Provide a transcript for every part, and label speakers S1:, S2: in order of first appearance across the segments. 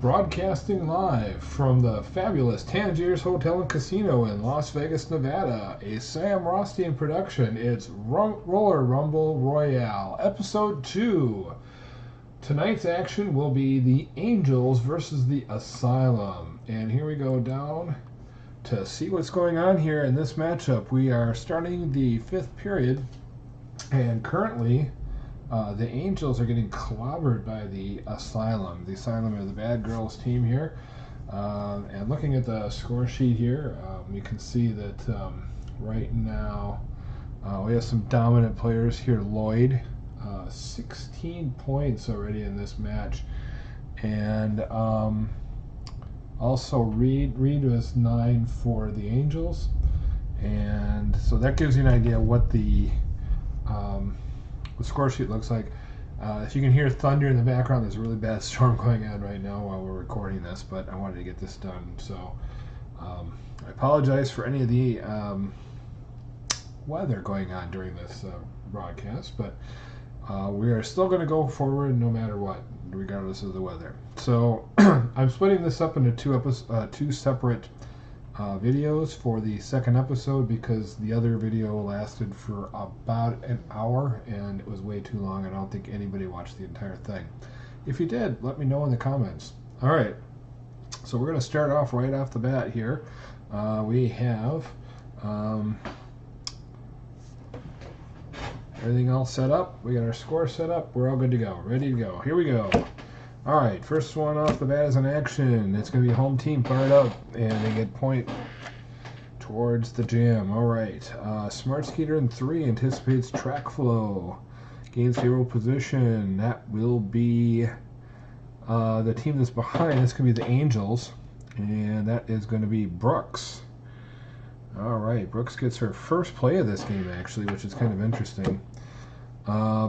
S1: Broadcasting live from the fabulous Tangiers Hotel and Casino in Las Vegas, Nevada, a Sam Rothstein production. It's Roller Rumble Royale, Episode 2. Tonight's action will be the Angels versus the Asylum. And here we go down to see what's going on here in this matchup. We are starting the 5th period, and currently the Angels are getting clobbered by the Asylum. The Asylum are the bad girls team here. And looking at the score sheet here, you can see that right now we have some dominant players here. Lloyd, 16 points already in this match. And also Reed was 9 for the Angels. And so that gives you an idea what the score sheet looks like. If you can hear thunder in the background, there's a really bad storm going on right now while we're recording this, but I wanted to get this done. So I apologize for any of the weather going on during this broadcast, but we are still going to go forward no matter what, regardless of the weather. So I'm splitting this up into two separate videos for the second episode, because the other video lasted for about an hour and it was way too long. I don't think anybody watched the entire thing. If you did, let me know in the comments. Alright, so we're going to start off right off the bat here. We have everything all set up. We got our score set up. We're all good to go. Ready to go. Here we go. Alright, first one off the bat is an action. It's going to be home team fired up, and they get point towards the jam. Alright, Smart Skater in 3 anticipates track flow. Gains favorable position. That will be the team that's behind. It's going to be the Angels, and that is going to be Brooks. Alright, Brooks gets her first play of this game, actually, which is kind of interesting.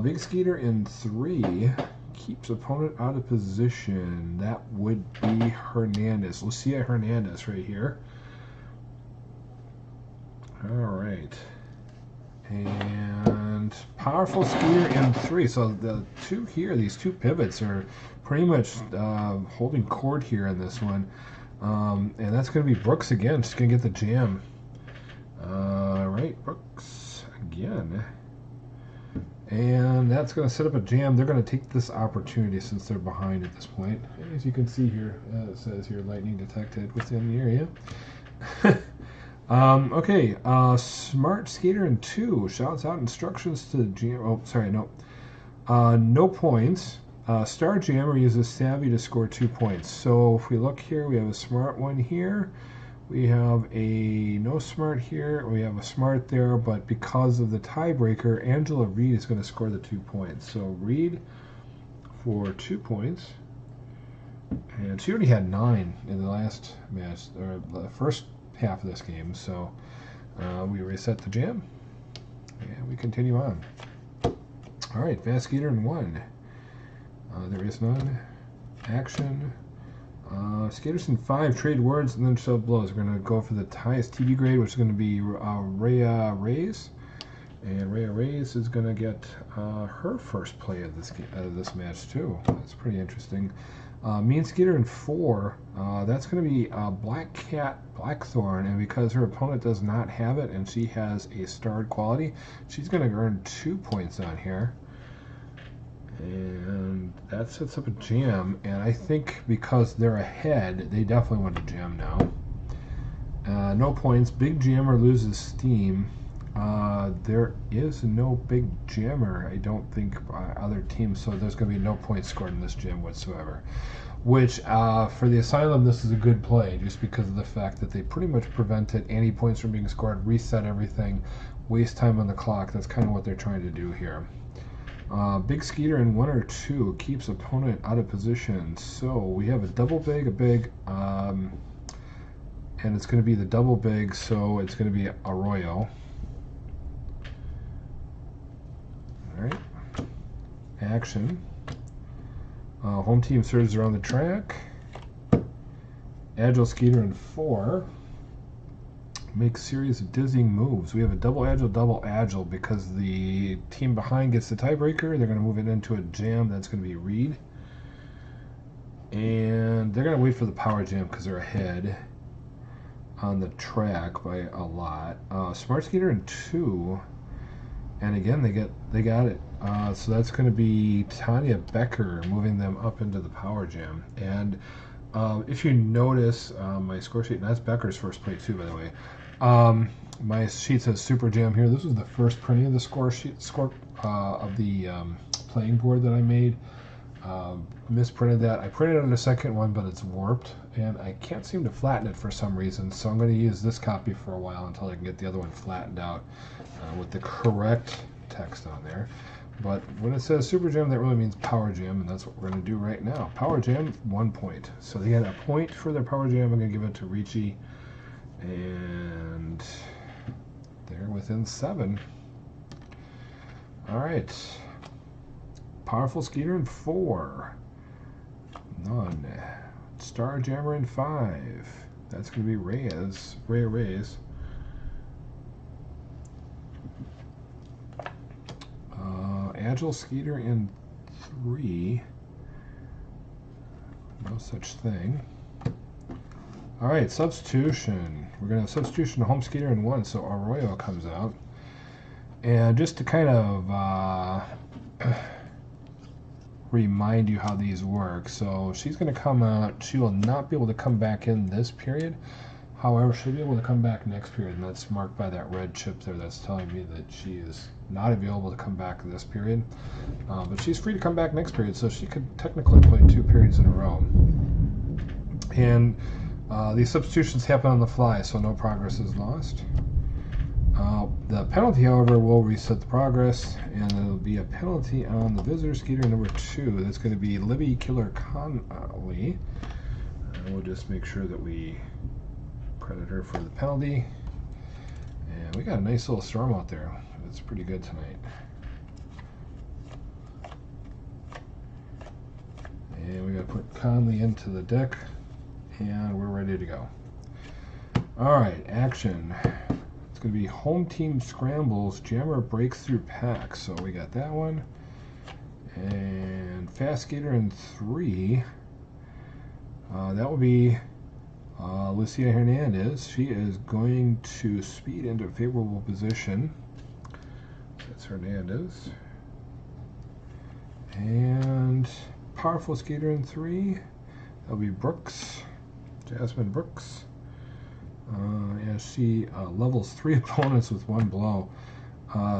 S1: Big Skater in 3. Keeps opponent out of position. That would be Hernandez. Lucia Hernandez right here. Alright. And powerful Skater in 3. So the two here, these two pivots are pretty much holding court here in this one. And that's going to be Brooks again. She's going to get the jam. Alright, Brooks again. And that's going to set up a jam. They're going to take this opportunity since they're behind at this point. As you can see here, it says here, lightning detected within the area. Okay, Smart Skater in 2 shouts out instructions to the jam. Oh, sorry, no. No points. Star Jammer uses Savvy to score 2 points. So if we look here, we have a smart one here. We have a no smart here. We have a smart there, but because of the tiebreaker, Angela Reed is going to score the 2 points. So Reed for 2 points. And she already had 9 in the last match, or the first half of this game. So we reset the jam, and we continue on. All right, Fast Skater in 1. There is none. Action. Skaters in 5 trade words and then show blows. We're going to go for the highest TV grade, which is going to be Rhea Reyes. And Rhea Reyes is going to get her first play of this match, too. That's pretty interesting. Mean Skater in 4, that's going to be Black Cat Blackthorn. And because her opponent does not have it and she has a starred quality, she's going to earn 2 points on here. And that sets up a jam, and I think because they're ahead, they definitely want to jam now. No points. Big Jammer loses steam. There is no Big Jammer, I don't think, by other teams, so there's going to be no points scored in this jam whatsoever. Which, for the Asylum, this is a good play, just because of the fact that they pretty much prevented any points from being scored, reset everything, waste time on the clock. That's kind of what they're trying to do here. Big Skater in 1 or 2 keeps opponent out of position. So we have a double big, a big, and it's going to be the double big, so it's going to be Arroyo. Alright. Action. Home team surges around the track. Agile Skater in 4. Make series of dizzying moves. We have a double agile because the team behind gets the tiebreaker. They're going to move it into a jam. That's going to be Reed. And they're going to wait for the power jam because they're ahead on the track by a lot. Smart Skater in 2, and again they got it. So that's going to be Tanya Becker moving them up into the power jam. And if you notice my score sheet, and that's Becker's first play too, by the way. My sheet says Super Jam here. This was the first printing of the score of the playing board that I made. Misprinted that. I printed on the second one, but it's warped, and I can't seem to flatten it for some reason. So I'm going to use this copy for a while until I can get the other one flattened out with the correct text on there. But when it says Super Jam, that really means Power Jam, and that's what we're going to do right now. Power Jam, 1 point. So they got a point for their Power Jam. I'm going to give it to Ricci, and they're within 7. All right. Powerful Skater in 4. None. Star Jammer in 5. That's going to be Reyes. Agile Skater in 3. No such thing. All right, substitution. We're going to have substitution to Home Skater in 1, so Arroyo comes out. And just to kind of remind you how these work, so she's going to come out. She will not be able to come back in this period. However, she'll be able to come back next period, and that's marked by that red chip there. That's telling me that she is not available to come back this period. But she's free to come back next period, so she could technically play 2 periods in a row. And these substitutions happen on the fly, so no progress is lost. The penalty, however, will reset the progress, and there'll be a penalty on the visitor skater number 2. That's going to be Libby Killer Conley. And we'll just make sure that we credit her for the penalty. And we got a nice little storm out there. It's pretty good tonight. And we got to put Conley into the deck, and we're ready to go. All right, action. It's going to be Home Team Scrambles, Jammer Breaks Through Pack. So we got that one. And Fast Skater in 3. That will be Lucia Hernandez. She is going to speed into a favorable position. That's Hernandez. And Powerful Skater in 3. That'll be Brooks, Jasmine Brooks. And she levels 3 opponents with 1 blow.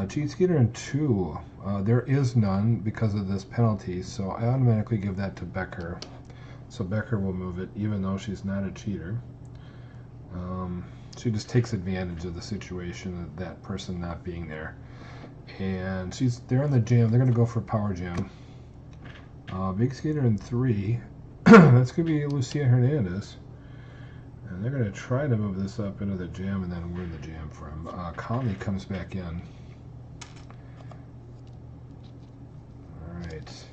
S1: Cheat Skater in 2. There is none because of this penalty, so I automatically give that to Becker. So Becker will move it, even though she's not a cheater. She just takes advantage of the situation of that person not being there. And they're in the jam. They're going to go for Power Jam. Big Skater in 3. That's going to be Lucia Hernandez. And they're going to try to move this up into the jam, and then we're in the jam for him. Conley comes back in. All right.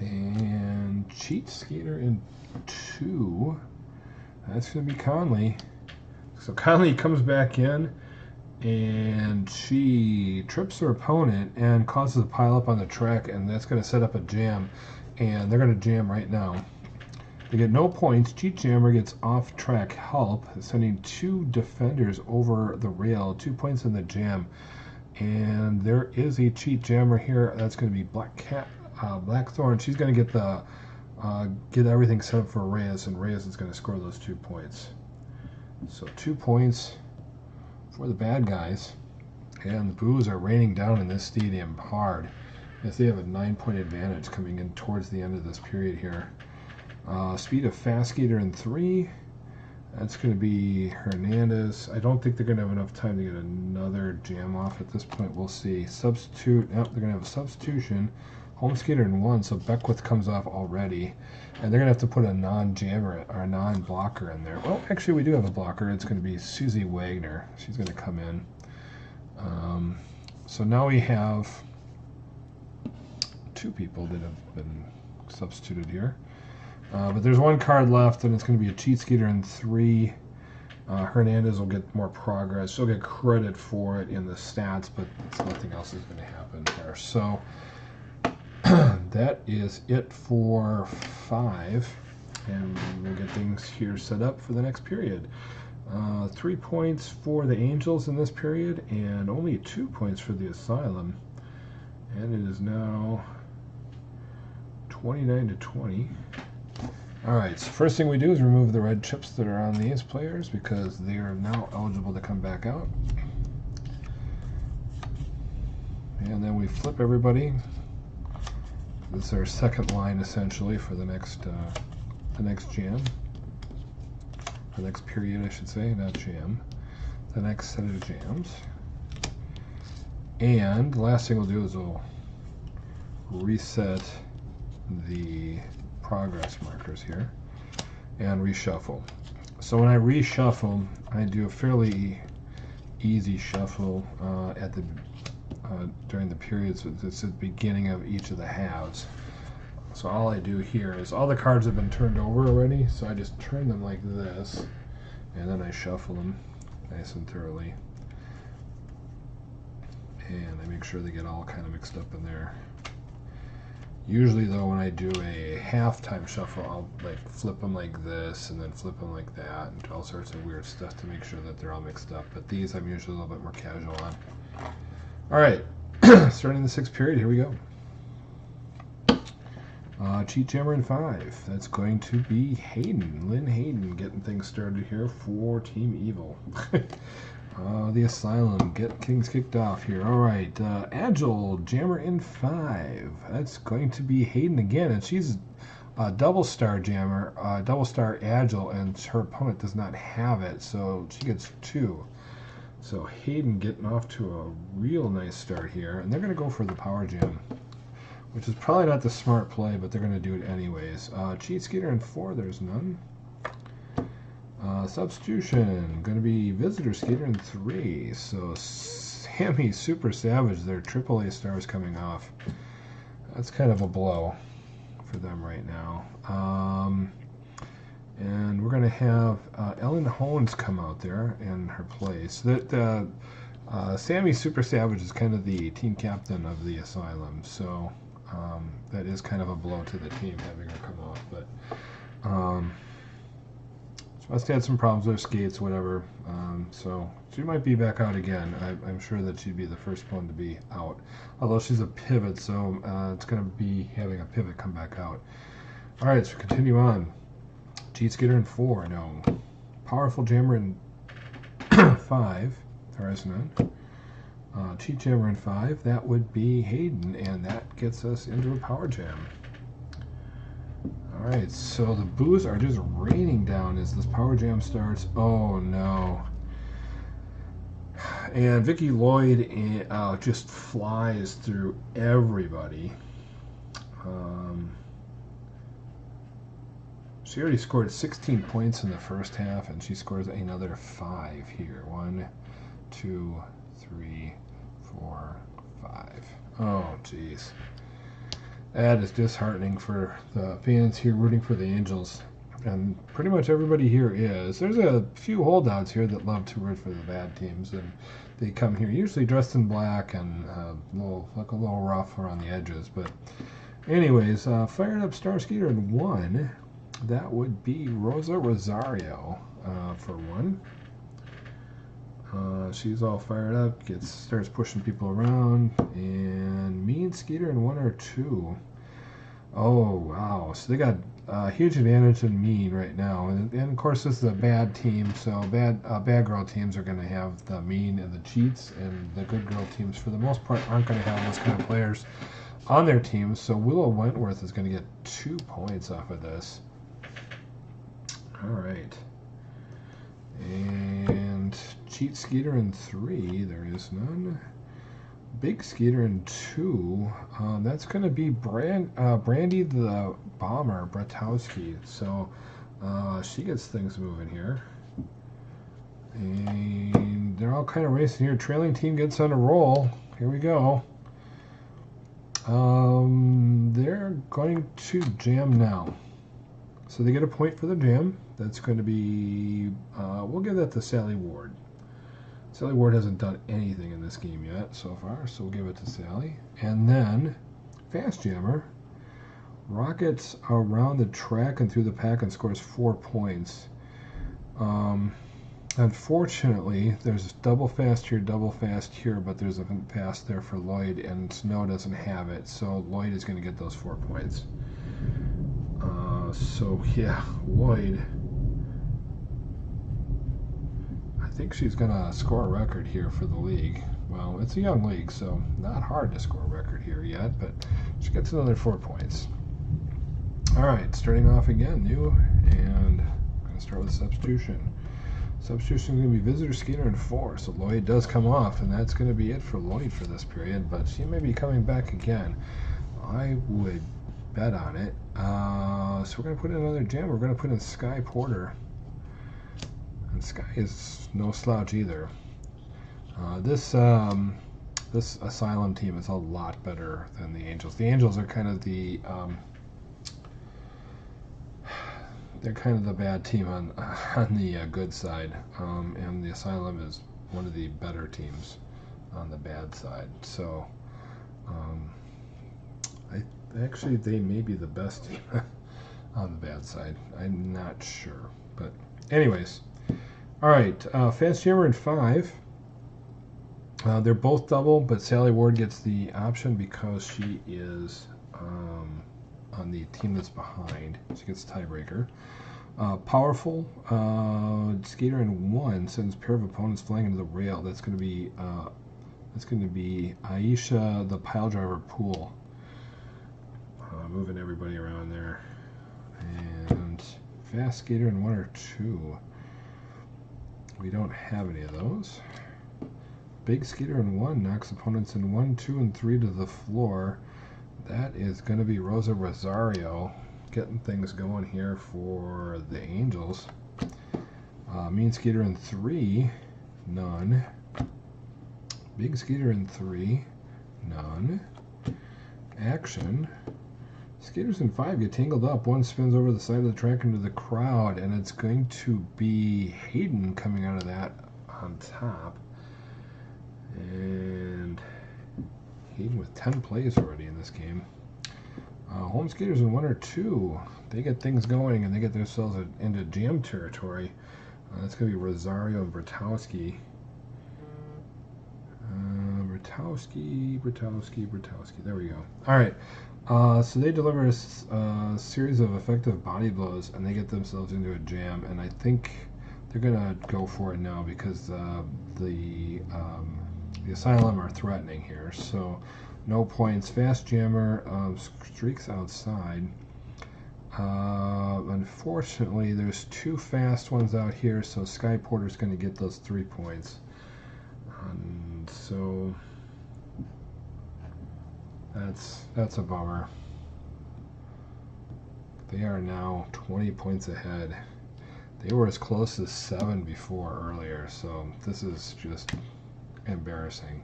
S1: And Cheat Skater in 2. That's going to be Conley. So Conley comes back in, and she trips her opponent and causes a pile up on the track, and that's going to set up a jam. And they're going to jam right now. They get no points. Cheat Jammer gets off-track help, sending 2 defenders over the rail, 2 points in the jam. And there is a Cheat Jammer here. That's going to be Blackthorn. She's going to get everything set up for Reyes, and Reyes is going to score those 2 points. So 2 points for the bad guys. And the boos are raining down in this stadium hard, as they have a 9-point advantage coming in towards the end of this period here. Speed of Fast Skater in 3. That's going to be Hernandez. I don't think they're going to have enough time to get another jam off at this point. We'll see. Substitute. Yep, they're going to have a substitution. Home Skater in 1, so Beckwith comes off already. And they're going to have to put a non-jammer or a non-blocker in there. Well, actually, we do have a blocker. It's going to be Susie Wagner. She's going to come in. So now we have 2 people that have been substituted here. But there's 1 card left, and it's going to be a Cheat Skater in 3. Hernandez will get more progress. She'll get credit for it in the stats, but nothing else is going to happen there. So that is it for 5. And we'll get things here set up for the next period. 3 points for the Angels in this period, and only 2 points for the Asylum. And it is now 29-20. Alright, so first thing we do is remove the red chips that are on these players because they are now eligible to come back out. And then we flip everybody. This is our second line essentially for the next jam. The next period, I should say, not jam. The next set of jams. And the last thing we'll do is we'll reset the progress markers here and reshuffle. So when I reshuffle, I do a fairly easy shuffle during the periods. It's at the beginning of each of the halves. So all I do here is all the cards have been turned over already, so I just turn them like this, and then I shuffle them nice and thoroughly. And I make sure they get all kind of mixed up in there. Usually though, when I do a halftime shuffle, I'll like flip them like this and then flip them like that and do all sorts of weird stuff to make sure that they're all mixed up. But these I'm usually a little bit more casual on. Alright, starting the 6th period, here we go. Cheat Jammer in 5. That's going to be Hayden. Lynn Hayden getting things started here for Team Evil. The Asylum get things kicked off here. Alright, Agile Jammer in 5. That's going to be Hayden again, and she's a double star Jammer, double star Agile, and her opponent does not have it, so she gets 2. So Hayden getting off to a real nice start here, and they're going to go for the Power Jam, which is probably not the smart play, but they're going to do it anyways. Cheat Skater in 4, there's none. Substitution, going to be Visitor Skater in 3. So Sammy Super Savage, their AAA stars coming off. That's kind of a blow for them right now. And we're going to have Ellen Hones come out there in her place. Sammy Super Savage is kind of the team captain of the Asylum, so that is kind of a blow to the team having her come off. But she must have had some problems with her skates, whatever. So she might be back out again. I'm sure that she'd be the first one to be out. Although she's a pivot, so it's going to be having a pivot come back out. All right, so continue on. Cheat Skater in 4, no. Powerful Jammer in 5, there is none. Cheat Jammer in 5, that would be Hayden, and that gets us into a Power Jam. Alright, so the boos are just raining down as this Power Jam starts. Oh no. And Vicky Lloyd just flies through everybody. She already scored 16 points in the first half, and she scores another 5 here. 1, 2, 3, 4, 5. Oh, jeez. That is disheartening for the fans here rooting for the Angels. And pretty much everybody here is. There's a few holdouts here that love to root for the bad teams, and they come here usually dressed in black and look a little rough around the edges. But anyways, fired up Star Skater in 1. That would be Rosa Rosario for 1. She's all fired up, starts pushing people around, and Mean Skater in 1 or 2. Oh wow! So they got a huge advantage in Mean right now, and of course this is a bad team, so bad girl teams are going to have the Mean and the Cheats, and the good girl teams for the most part aren't going to have those kind of players on their teams. So Willow Wentworth is going to get 2 points off of this. All right. And Cheat Skater in 3, there is none. Big Skater in 2, that's going to be Brandy the Bomber Bratowski. So she gets things moving here. And they're all kind of racing here. Trailing team gets on a roll. Here we go. They're going to jam now. So they get a point for the jam. That's going to be, we'll give that to Sally Ward. Sally Ward hasn't done anything in this game yet so far, so we'll give it to Sally. And then Fast Jammer rockets around the track and through the pack and scores 4 points. Unfortunately, there's double fast here, but there's a fast there for Lloyd, and Snow doesn't have it, so Lloyd is going to get those 4 points. So yeah, Lloyd, I think she's going to score a record here for the league. Well, it's a young league, so not hard to score a record here yet, but she gets another 4 points. All right, starting off again, new, and I'm going to start with substitution. Substitution is going to be Visitor, Skater, and 4, so Lloyd does come off, and that's going to be it for Lloyd for this period, but she may be coming back again. I would bet on it. So we're going to put in another gem. We're going to put in Sky Porter. And Sky is no slouch either. This Asylum team is a lot better than the Angels. The Angels are kind of the they're kind of the bad team on the good side, and the Asylum is one of the better teams on the bad side. So, actually they may be the best team on the bad side. I'm not sure, but anyways, all right. Fast Jammer in 5. They're both double, but Sally Ward gets the option because she is on the team that's behind. She gets tiebreaker. Powerful Skater in 1 sends a pair of opponents flying into the rail. That's going to be Aisha, the pile driver pool. Moving everybody around there. And Fast Skater in 1 or 2. We don't have any of those. Big Skater in 1 knocks opponents in 1, 2, and 3 to the floor. That is going to be Rosa Rosario getting things going here for the Angels. Mean Skater in 3, none. Big Skater in 3, none. Action. Skaters in 5 get tangled up. One spins over the side of the track into the crowd, and it's going to be Hayden coming out of that on top. And Hayden with 10 plays already in this game. Home Skaters in 1 or 2. They get things going, and they get themselves into jam territory. That's going to be Rosario and Bertowski. Bertowski. There we go. All right. So they deliver a series of effective body blows, and they get themselves into a jam. And I think they're going to go for it now because the Asylum are threatening here. So no points. Fast Jammer streaks outside. Unfortunately, there's 2 fast ones out here, so Sky Porter's going to get those 3 points. And so that's a bummer. They are now 20 points ahead. They were as close as 7 before earlier, so this is just embarrassing.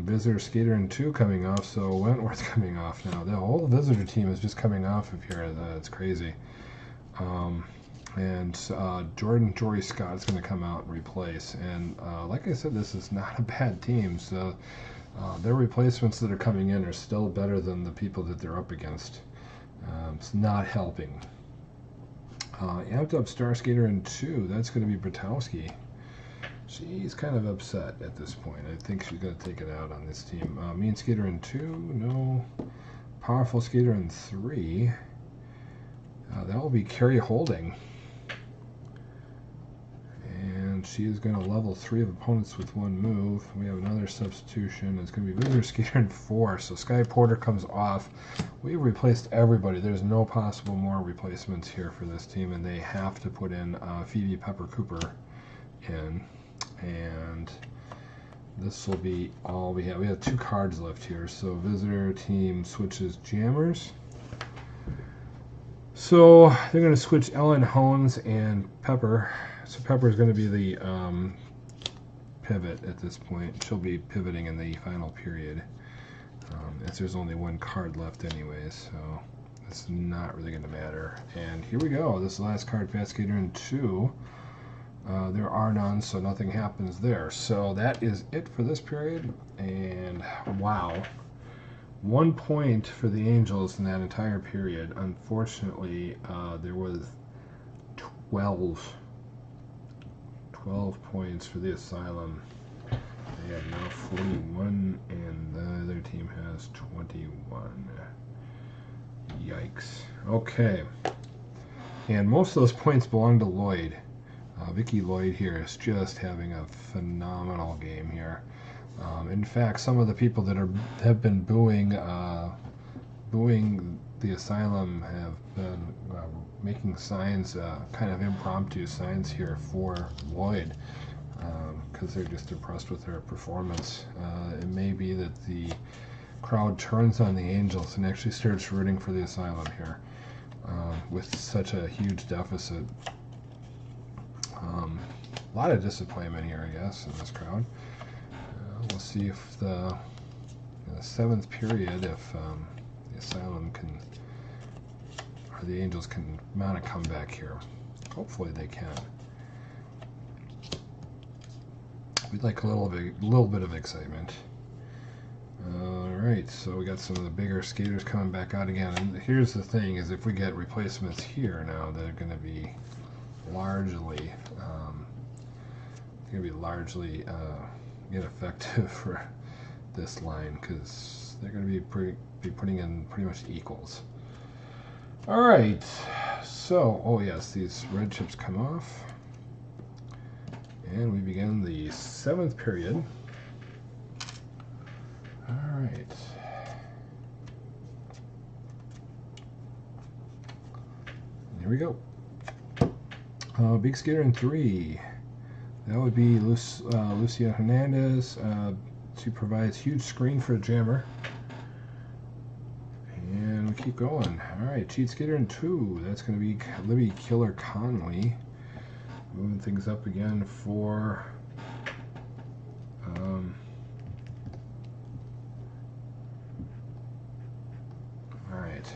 S1: Visitor Skater in 2 coming off, so Wentworth coming off now. The whole visitor team is just coming off of here. That's crazy. And Jordan Jory Scott is going to come out and replace. And like I said, this is not a bad team. So their replacements that are coming in are still better than the people that they're up against. It's not helping. Amped up Star Skater in 2. That's going to be Bertowski. She's kind of upset at this point. I think she's going to take it out on this team. Mean Skater in 2. No. Powerful Skater in 3. That will be Carrie Holding. And she is going to level 3 of opponents with 1 move. We have another substitution. It's going to be Visitor Skater in 4. So Sky Porter comes off. We've replaced everybody. There's no possible more replacements here for this team, and they have to put in Phoebe Pepper Cooper in. And this will be all we have. We have 2 cards left here. So visitor team switches jammers. So they're going to switch Ellen Hones and Pepper. So Pepper is going to be the pivot at this point. She'll be pivoting in the final period. As there's only 1 card left anyways, so it's not really going to matter. And here we go. This is the last card, Fast Skater in 2. There are none, so nothing happens there. So that is it for this period. And wow, 1 point for the Angels in that entire period. Unfortunately, there was 12 points for the Asylum. They have now 41, and the other team has 21. Yikes. Okay. And most of those points belong to Lloyd. Vicky Lloyd here is just having a phenomenal game here. In fact, some of the people that have been booing the Asylum have been making signs, kind of impromptu signs here for Lloyd, because they're just impressed with her performance. It may be that the crowd turns on the Angels and actually starts rooting for the Asylum here, with such a huge deficit. A lot of disappointment here, I guess, in this crowd. We'll see if in the 7th period, if the Asylum can, or the Angels can mount a comeback here. Hopefully they can. We'd like a little bit of excitement. Alright, so we got some of the bigger skaters coming back out again. And here's the thing, is if we get replacements here now, they're going to be largely ineffective for this line, because they're going to be putting in pretty much equals. Alright, so, oh yes, these red chips come off. And we begin the 7th period. Alright. Here we go. Big skater in 3. That would be Lucia Hernandez. She provides huge screen for a jammer. And we keep going. Alright, cheat skater in 2. That's going to be Libby Killer Conley. Moving things up again for alright.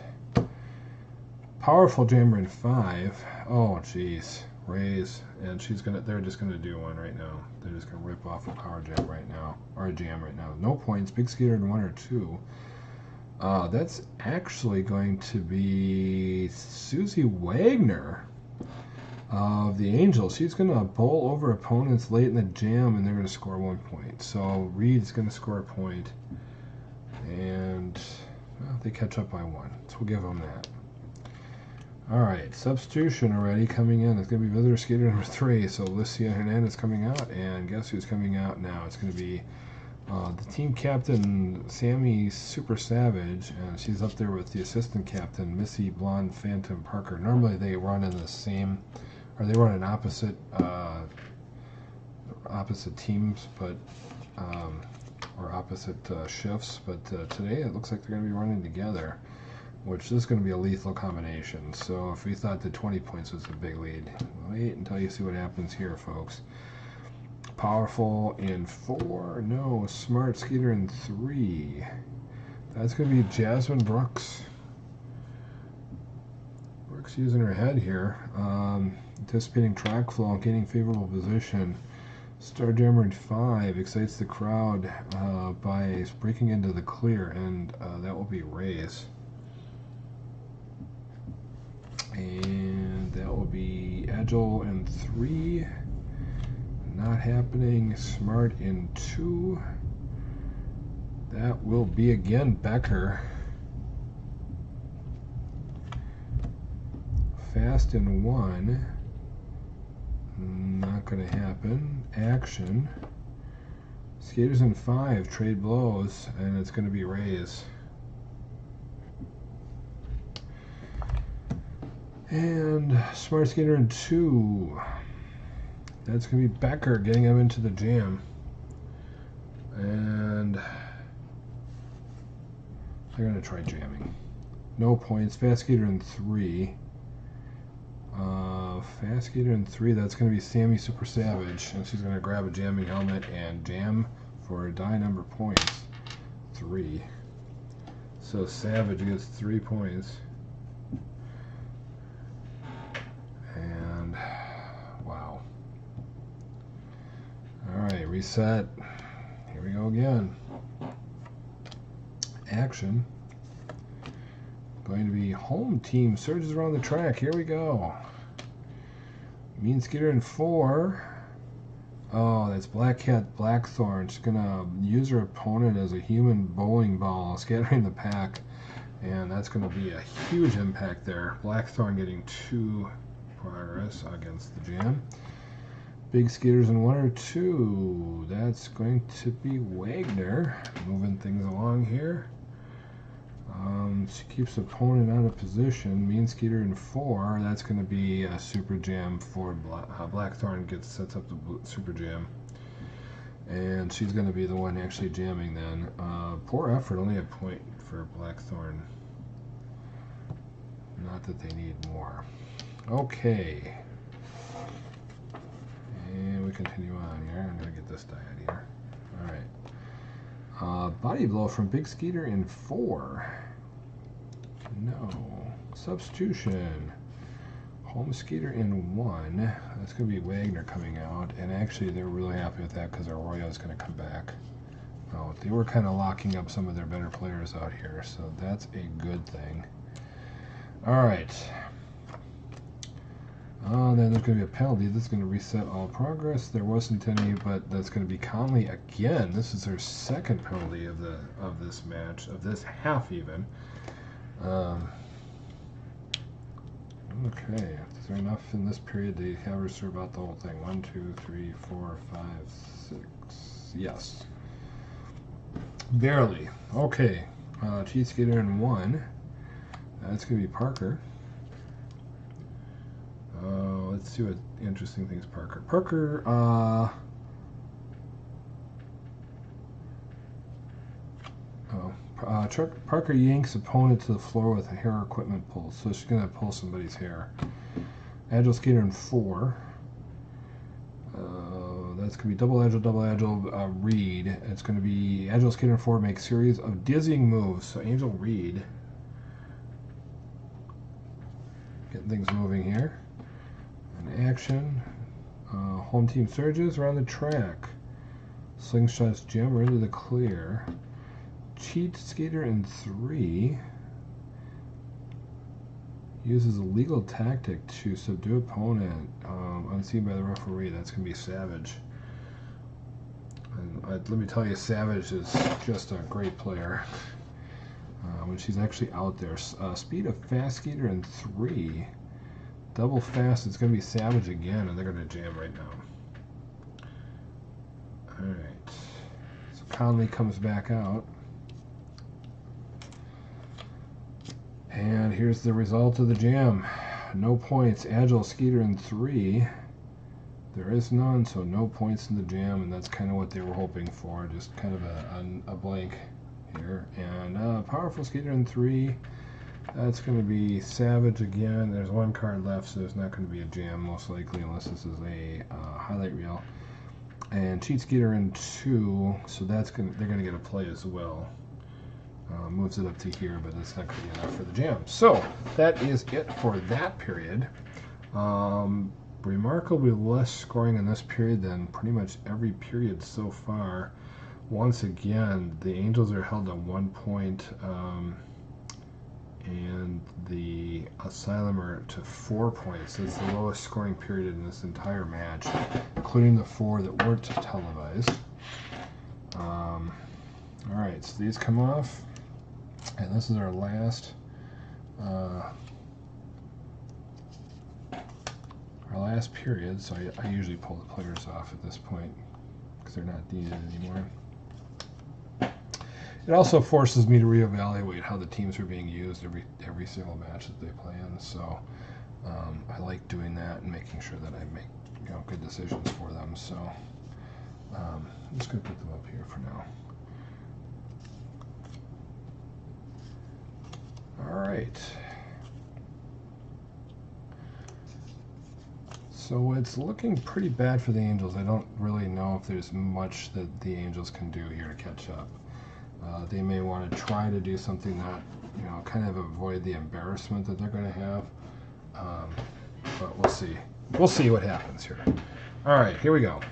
S1: Powerful jammer in 5. Oh jeez. Raise, and they're just gonna do one right now. They're just gonna rip off a power jam right now, or a jam right now. No points. Big skater in 1 or 2. That's actually going to be Susie Wagner of the Angels. She's gonna bowl over opponents late in the jam, and they're gonna score 1 point. So Reed's gonna score a point, and well, they catch up by 1. So we'll give them that. Alright, substitution already coming in. It's going to be visitor skater number 3. So Lucia Hernandez coming out, and guess who's coming out now? It's going to be the team captain, Sammy Super Savage, and she's up there with the assistant captain, Missy Blonde Phantom Parker. Normally they run in the same, or they run in opposite teams, but or opposite shifts. But today it looks like they're going to be running together, which is going to be a lethal combination. So if we thought that 20 points was a big lead, wait until you see what happens here, folks. Powerful in 4. No. Smart skater in 3. That's going to be Jasmine Brooks. Brooks using her head here. Anticipating track flow and gaining favorable position. Star jammer in 5 excites the crowd by breaking into the clear, and that will be Rays. And that will be Agile in 3. Not happening. Smart in 2. That will be again Becker. Fast in 1. Not going to happen. Action. Skaters in 5. Trade blows, and it's going to be Rays. And Smart Skater in 2. That's going to be Becker getting him into the jam. And they're going to try jamming. No points. Fast Skater in 3. Fast Skater in 3. That's going to be Sammy Super Savage. And she's going to grab a jamming helmet and jam for a die number points. 3. So Savage gets 3 points. And wow. Alright, reset. Here we go again. action. Going to be home team surges around the track. Here we go. Mean Skeeter in 4. Oh, that's Black Cat Blackthorn. She's going to use her opponent as a human bowling ball, scattering the pack. And that's going to be a huge impact there. Blackthorn getting 2 progress against the jam. Big Skeeters in 1 or 2. That's going to be Wagner. Moving things along here. She keeps the opponent out of position. Mean Skeeter in 4. That's going to be a super jam for Blackthorn sets up the super jam. And she's going to be the one actually jamming then. Poor effort, only a point for Blackthorn. Not that they need more. Okay. And we continue on here. I'm going to get this die out here. Alright. Body blow from Big Skeeter in 4. No. Substitution. Home Skeeter in 1. That's going to be Wagner coming out. And actually, they're really happy with that because our Royale is going to come back. Oh, they were kind of locking up some of their better players out here, so that's a good thing. Alright. Then there's going to be a penalty. This is going to reset all progress. There wasn't any, but that's going to be Conley again. This is her second penalty of this match, of this half even. Okay, is there enough in this period to have her serve out the whole thing? 1, 2, 3, 4, 5, 6. Yes. Barely. Okay. Cheat Skater in 1. That's going to be Parker. Let's see what interesting things Parker. Parker yanks opponent to the floor with a hair equipment pull. So she's going to pull somebody's hair. Agile Skater in 4. That's going to be double agile, Reed. It's going to be Agile Skater in 4 makes series of dizzying moves. So Angel Reed. Getting things moving here. An action. Home team surges around the track. Slingshots jammer into the clear. Cheat Skater in 3 uses a legal tactic to subdue opponent unseen by the referee. That's going to be Savage. And let me tell you, Savage is just a great player when she's actually out there. Speed of Fast Skater in 3. Double fast, it's going to be Savage again, and they're going to jam right now. Alright. So Conley comes back out. And here's the result of the jam. No points. Agile Skeeter in 3. There is none, so no points in the jam, and that's kind of what they were hoping for. Just kind of a blank here. And Powerful Skeeter in 3. That's going to be Savage again. There's 1 card left, so there's not going to be a jam, most likely, unless this is a highlight reel. And Cheat Skeeter in 2, so they're going to get a play as well. Moves it up to here, but it's not going to be enough for the jam. So that is it for that period. Remarkably less scoring in this period than pretty much every period so far. Once again, the Angels are held to 1 point, and the Asylum are to 4 points. It's the lowest scoring period in this entire match, including the 4 that weren't televised. Alright, so these come off. And this is our last period, so I usually pull the players off at this point because they're not needed anymore. It also forces me to reevaluate how the teams are being used every single match that they play in. So I like doing that and making sure that I make good decisions for them. So I'm just going to put them up here for now. All right. So it's looking pretty bad for the Angels. I don't really know if there's much that the Angels can do here to catch up. They may want to try to do something that, kind of avoid the embarrassment that they're going to have. But we'll see. We'll see what happens here. All right, here we go.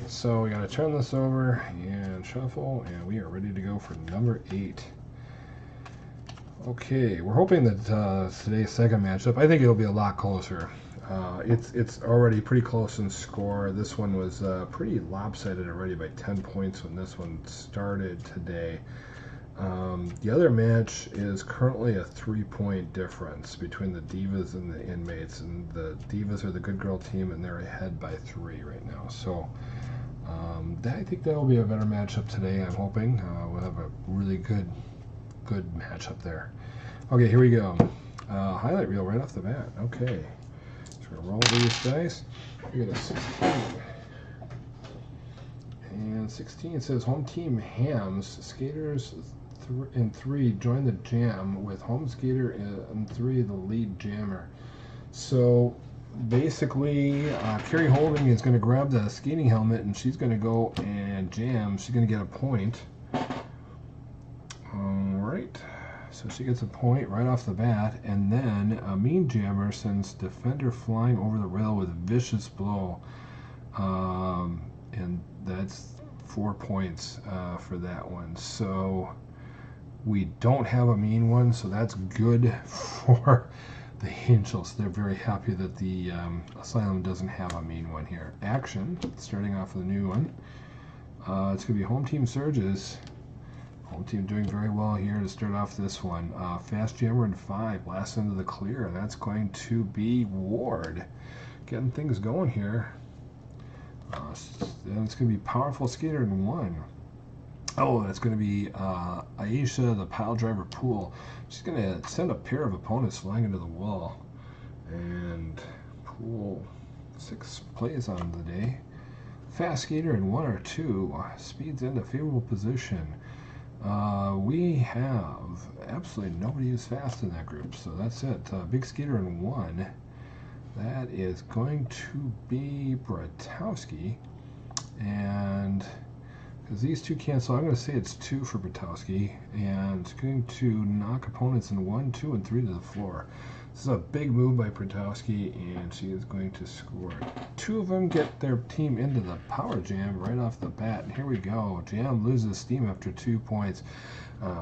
S1: So we got to turn this over and shuffle, and we are ready to go for number 8. Okay, we're hoping that today's second matchup, I think it'll be a lot closer. It's already pretty close in score. This one was pretty lopsided already by 10 points when this one started today. The other match is currently a 3-point difference between the Divas and the Inmates, and the Divas are the good girl team, and they're ahead by 3 right now. So I think that will be a better matchup today. I'm hoping we'll have a really good matchup there. Okay, here we go. Highlight reel right off the bat. Okay, so we're gonna roll these dice. We got a 16. And 16 says home team Hams. Skaters in 3 join the jam with home skater in 3 the lead jammer. So basically, Carrie Holding is going to grab the skating helmet and she's going to go and jam. She's going to get a point. Alright, so she gets a point right off the bat, and then a mean jammer sends defender flying over the rail with a vicious blow. And that's 4 points for that one. So we don't have a mean one, so that's good for the Angels. They're very happy that the Asylum doesn't have a mean one here. Action, starting off with a new one. It's going to be home team Surges. Home team doing very well here to start off this one. Fast jammer in 5, last into the clear, and that's going to be Ward. Getting things going here. Then it's going to be powerful skater in 1. Oh, that's going to be Aisha, the pile driver Pool. She's going to send a pair of opponents flying into the wall. And Pool 6 plays on the day. Fast skater in 1 or 2 speeds into favorable position. We have absolutely nobody who's fast in that group, so that's it. Big skater in 1. That is going to be Bratowski. And because these two cancel, I'm going to say it's 2 for Bratowski. And it's going to knock opponents in 1, 2, and 3 to the floor. This is a big move by Bratowski, and she is going to score. 2 of them get their team into the power jam right off the bat. And here we go. Jam loses steam after 2 points.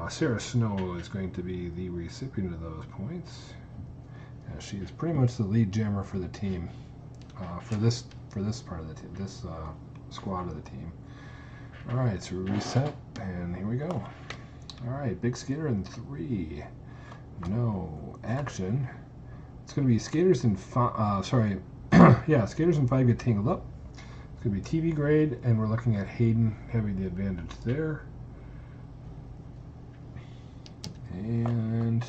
S1: Sarah Snow is going to be the recipient of those points. She is pretty much the lead jammer for the team, for this part of the team, this squad of the team. All right, so we reset, and here we go. All right, big skater in 3. No action. It's going to be skaters in 5. Skaters in 5 get tangled up. It's going to be TV grade, and we're looking at Hayden having the advantage there. And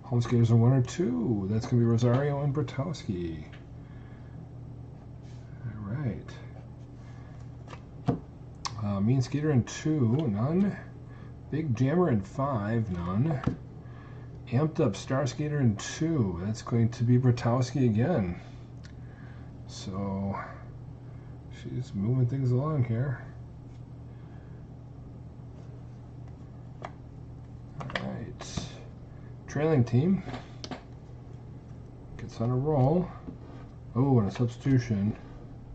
S1: home skaters in 1 or 2. That's going to be Rosario and Bratowski. All right. Mean skater in 2, none. Big jammer in 5, none. Amped up star skater in 2. That's going to be Bratowski again. So she's moving things along here. Alright. Trailing team gets on a roll. Oh, and a substitution.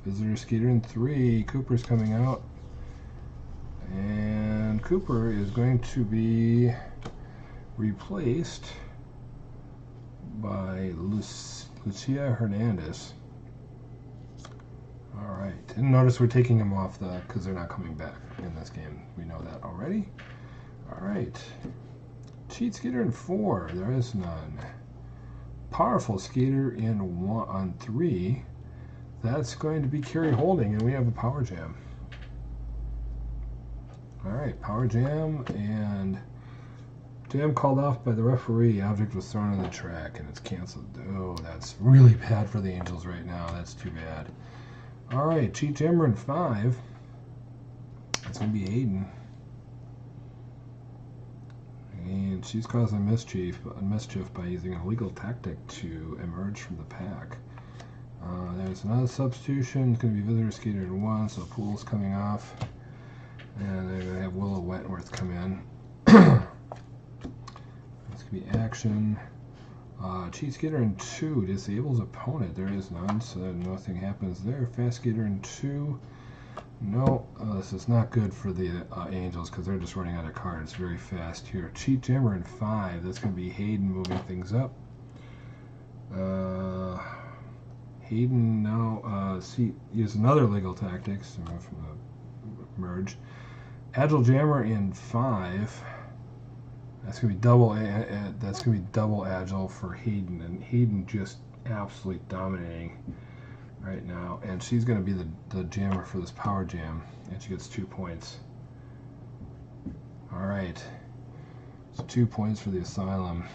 S1: Visitor skater in 3. Cooper's coming out. And Cooper is going to be replaced by Lucia Hernandez. All right. And notice we're taking him off because they're not coming back in this game. We know that already. All right. Cheat skater in 4. There is none. Powerful skater in 1 on 3. That's going to be Carrie Holding, and we have a power jam. All right, power jam, and jam called off by the referee. Object was thrown on the track, and it's canceled. Oh, that's really bad for the Angels right now. That's too bad. All right, cheat jammer in 5. That's going to be Aiden. And she's causing mischief by using an illegal tactic to emerge from the pack. There's another substitution. It's going to be visitor skater in 1, so Pool's coming off. And they're going to have Willow Wentworth come in. It's going to be action. Cheat skater in 2 disables opponent. There is none, so nothing happens there. Fast skater in 2. No, this is not good for the Angels because they're just running out of cards very fast here. Cheat Jammer in 5. That's going to be Hayden moving things up. Hayden now use another legal tactics from the merge. Agile Jammer in 5. That's gonna be double. That's gonna be double agile for Hayden, and Hayden just absolutely dominating right now. And she's gonna be the jammer for this power jam, and she gets 2 points. All right, so 2 points for the Asylum,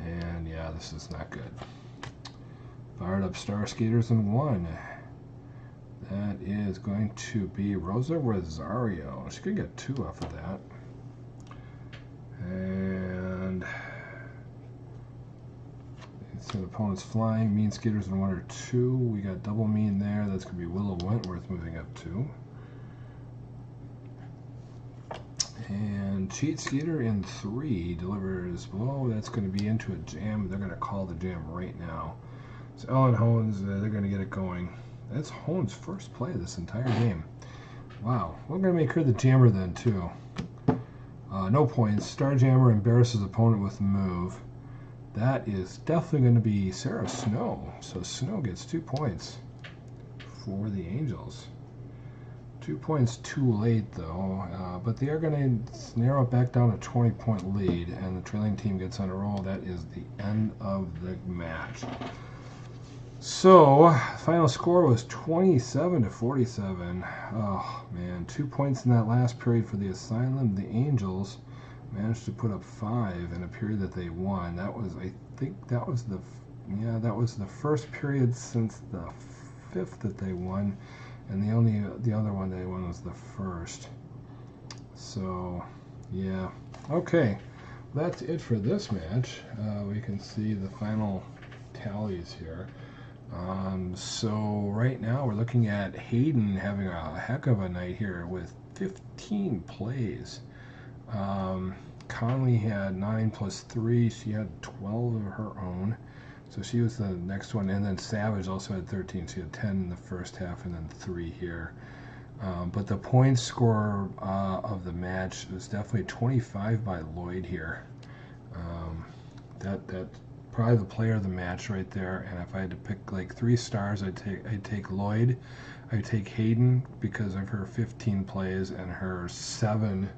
S1: and yeah, this is not good. Fired up Star Skaters in 1. That is going to be Rosa Rosario. She could get 2 off of that. And instead of opponents flying, mean skaters in 1 or 2. We got double mean there. That's going to be Willow Wentworth moving up 2. And cheat skater in 3 delivers. Oh, that's going to be into a jam. They're going to call the jam right now. So Ellen Hones, they're going to get it going. That's Hones' first play of this entire game. Wow, we're going to make her the jammer then too. No points. Star Jammer embarrasses opponent with move. That is definitely going to be Sarah Snow. So Snow gets 2 points for the Angels. 2 points too late though, but they are going to narrow it back down to 20-point lead, and the trailing team gets on a roll. That is the end of the match. So, final score was 27-47. Oh, man. 2 points in that last period for the Asylum. The Angels managed to put up 5 in a period that they won. That was, I think, that was the first period since the 5th that they won. And the other one they won was the first. So, yeah. Okay. That's it for this match. We can see the final tallies here. So right now we're looking at Hayden having a heck of a night here with 15 plays. Conley had 9 plus 3. She had 12 of her own. So she was the next one. And then Savage also had 13. She had 10 in the first half and then 3 here. But the point score of the match was definitely 25 by Lloyd here. That's probably the player of the match right there. And if I had to pick like 3 stars, I'd take Lloyd. I'd take Hayden because of her 15 plays and her 7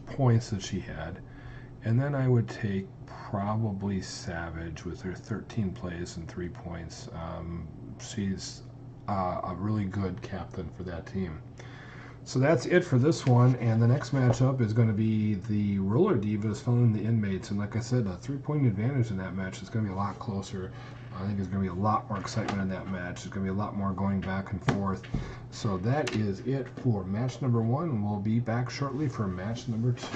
S1: points that she had. And then I would take probably Savage with her 13 plays and 3 points. She's a really good captain for that team. So that's it for this one, and the next matchup is going to be the Roller Divas following the Inmates, and like I said, a 3-point advantage in that match is going to be a lot closer. I think there's going to be a lot more excitement in that match. There's going to be a lot more going back and forth. So that is it for match number 1, and we'll be back shortly for match number 2.